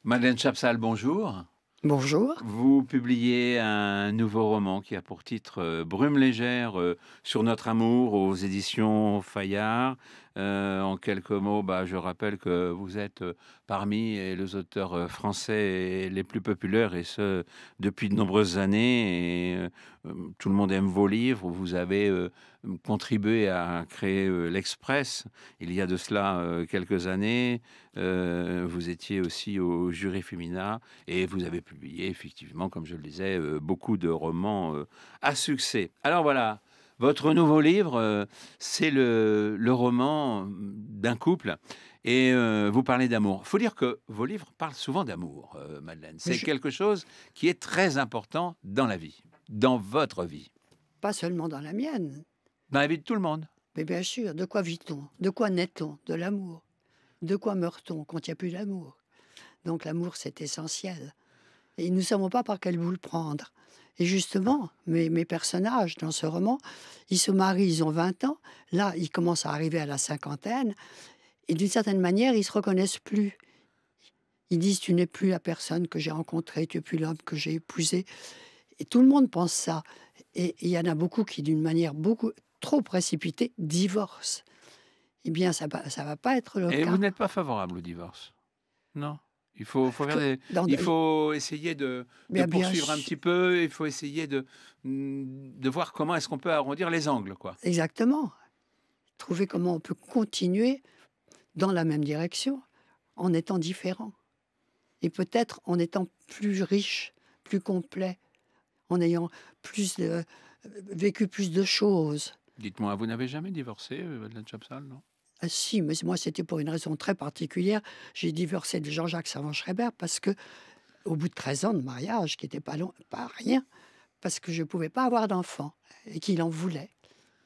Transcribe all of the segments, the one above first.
Madeleine Chapsal, bonjour. Bonjour. Vous publiez un nouveau roman qui a pour titre Brume légère sur notre amour aux éditions Fayard. En quelques mots, je rappelle que vous êtes parmi les auteurs français les plus populaires et ce depuis de nombreuses années. Et tout le monde aime vos livres. Vous avez contribué à créer l'Express il y a de cela quelques années. Vous étiez aussi au jury féminin et vous avez publié effectivement, comme je le disais, beaucoup de romans à succès. Alors voilà, votre nouveau livre, c'est le roman d'un couple et vous parlez d'amour. Il faut dire que vos livres parlent souvent d'amour, Madeleine. Mais C'est quelque chose qui est très important dans la vie, dans votre vie, pas seulement dans la mienne, dans la vie de tout le monde. mais bien sûr, de quoi vit-on? De quoi naît-on? De l'amour. De quoi meurt-on quand il n'y a plus d'amour? Donc l'amour, c'est essentiel. Et nous ne savons pas par quel bout le prendre. Et justement, mes personnages dans ce roman, ils se marient, ils ont 20 ans. Là, ils commencent à arriver à la cinquantaine. Et d'une certaine manière, ils ne se reconnaissent plus. Ils disent, tu n'es plus la personne que j'ai rencontrée, tu n'es plus l'homme que j'ai épousé. Et tout le monde pense ça. Et il y en a beaucoup qui, d'une manière beaucoup trop précipitée, divorcent. Eh bien, ça va pas être le Et cas. vous n'êtes pas favorable au divorce? Non? Il faut faire Dans- il faut essayer de bien poursuivre un sûr, petit peu, il faut essayer de voir comment est-ce qu'on peut arrondir les angles, quoi. exactement. Trouver comment on peut continuer dans la même direction en étant différent. Et peut-être en étant plus riche, plus complet, en ayant vécu plus de choses. Dites-moi, vous n'avez jamais divorcé, Madeleine Chapsal, non? Ah si, mais moi, c'était pour une raison très particulière. J'ai divorcé de Jean-Jacques Savant-Schreiber parce que, au bout de 13 ans de mariage, qui n'était pas long, pas rien, parce que je ne pouvais pas avoir d'enfant et qu'il en voulait.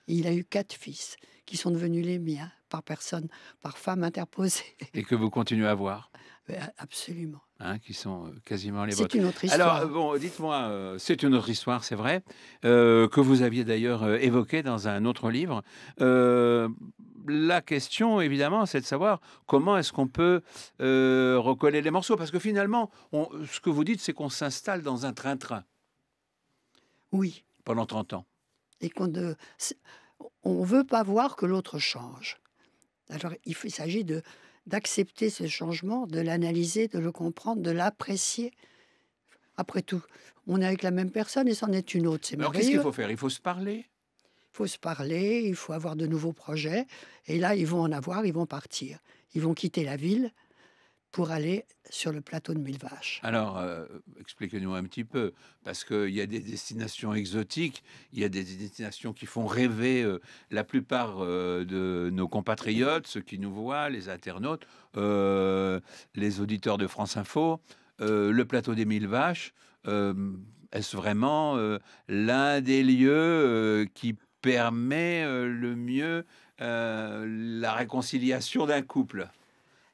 Et il a eu 4 fils qui sont devenus les miens par femme interposée. Et que vous continuez à voir, Absolument. hein, qui sont, quasiment les C'est vôtres. une autre Alors, histoire. bon, dites-moi, c'est une autre histoire, c'est vrai, que vous aviez d'ailleurs, évoquée dans un autre livre. La question, évidemment, c'est de savoir comment est-ce qu'on peut, recoller les morceaux? Parce que finalement, ce que vous dites, c'est qu'on s'installe dans un train-train Oui. pendant 30 ans. Et on ne veut pas voir que l'autre change. Alors, il s'agit d'accepter ce changement, de l'analyser, de le comprendre, de l'apprécier. Après tout, on est avec la même personne et c'en est une autre. C'est Alors qu'est-ce qu'il merveilleux. faut faire? Il faut se parler? Il faut se parler, il faut avoir de nouveaux projets. Et là, ils vont en avoir, ils vont partir. Ils vont quitter la ville pour aller sur le plateau de Mille Vaches. Alors, expliquez-nous un petit peu, parce qu'il y a des destinations exotiques, il y a des destinations qui font rêver la plupart de nos compatriotes, ceux qui nous voient, les internautes, les auditeurs de France Info. Le plateau des Mille Vaches, est-ce vraiment l'un des lieux qui permet le mieux la réconciliation d'un couple?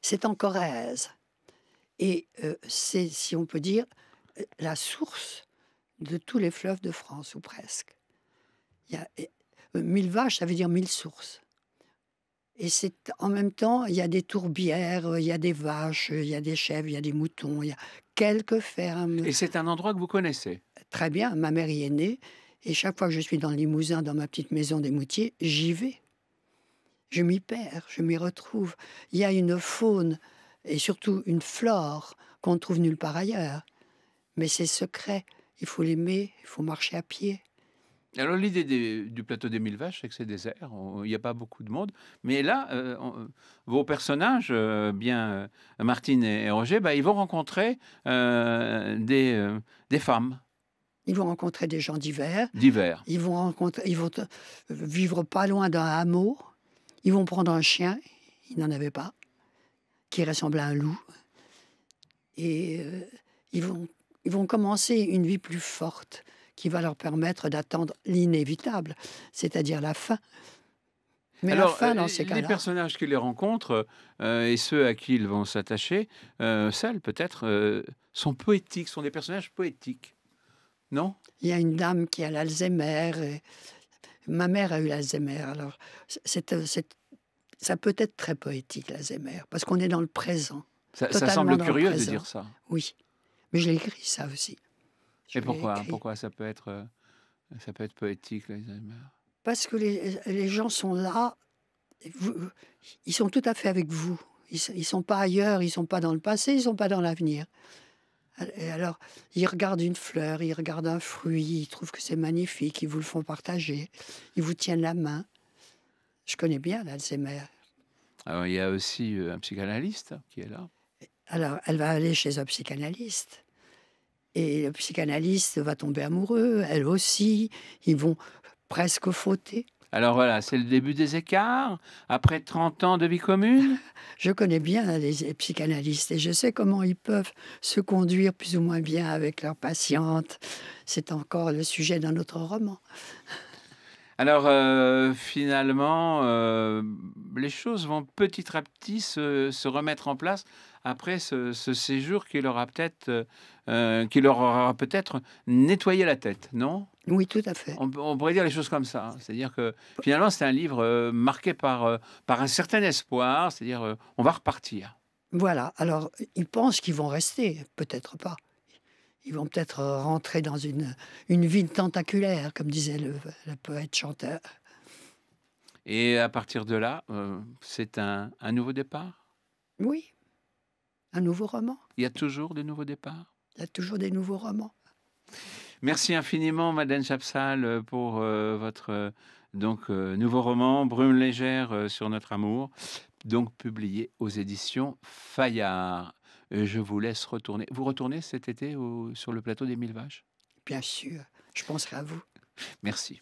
C'est en Corrèze. Et c'est, si on peut dire, la source de tous les fleuves de France, ou presque. Il y a, 1000 vaches, ça veut dire 1000 sources. Et c'est en même temps, il y a des tourbières, il y a des vaches, il y a des chèvres, il y a des moutons, il y a quelques fermes. Et c'est un endroit que vous connaissez? Très bien, ma mère y est née. Et chaque fois que je suis dans le Limousin, dans ma petite maison des Moutiers, j'y vais. Je m'y perds, je m'y retrouve. Il y a une faune et surtout une flore qu'on ne trouve nulle part ailleurs. Mais c'est secret. Il faut l'aimer, il faut marcher à pied. Alors l'idée du plateau des Mille Vaches, c'est que c'est désert, il n'y a pas beaucoup de monde. Mais là, vos personnages, Martine et Roger, ils vont rencontrer des femmes Ils vont rencontrer des gens divers. divers. Ils vont vivre pas loin d'un hameau. Ils vont prendre un chien, ils n'en avaient pas, qui ressemble à un loup. Et ils vont commencer une vie plus forte qui va leur permettre d'attendre l'inévitable, c'est-à-dire la fin. Mais la Alors, fin, dans ces les cas-là, personnages qu'ils les rencontrent et ceux à qui ils vont s'attacher, seuls peut-être, sont poétiques, sont des personnages poétiques, non? il y a une dame qui a l'Alzheimer. Et ma mère a eu l'Alzheimer. Alors, ça peut être très poétique, l'Alzheimer, parce qu'on est dans le présent. Ça totalement semble dans le curieux de présent. dire ça. Oui, mais je l'ai écrit ça aussi. Je Et l'ai pourquoi? écrit. Pourquoi ça peut être poétique, l'Alzheimer? Parce que les gens sont là, et ils sont tout à fait avec vous. Ils sont pas ailleurs, ils sont pas dans le passé, ils sont pas dans l'avenir. Et alors, ils regardent une fleur, ils regardent un fruit, ils trouvent que c'est magnifique, ils vous le font partager, ils vous tiennent la main. Je connais bien l'Alzheimer. Alors il y a aussi, un psychanalyste qui est là. Alors, elle va aller chez un psychanalyste. Et le psychanalyste va tomber amoureux, elle aussi. Ils vont presque fauter. Alors voilà, c'est le début des écarts, après 30 ans de vie commune? Je connais bien les psychanalystes et je sais comment ils peuvent se conduire plus ou moins bien avec leurs patientes. C'est encore le sujet d'un autre roman. Alors, finalement, les choses vont petit à petit se remettre en place après ce séjour qui leur aura peut-être nettoyé la tête, non? Oui, tout à fait. On pourrait dire les choses comme ça, hein. C'est-à-dire que finalement, c'est un livre, marqué par un certain espoir, c'est-à-dire, on va repartir. Voilà. Alors, ils pensent qu'ils vont rester, peut-être pas. Ils vont peut-être rentrer dans une vie tentaculaire, comme disait le poète chanteur. Et à partir de là, c'est un nouveau départ? Oui, un nouveau roman. Il y a toujours de nouveaux départs? Il y a toujours des nouveaux romans. Merci infiniment, Madeleine Chapsal, pour votre nouveau roman, Brume légère sur notre amour, donc publié aux éditions Fayard. Je vous laisse retourner. Vous retournez cet été sur le plateau des Mille Vaches? Bien sûr, je penserai à vous. Merci.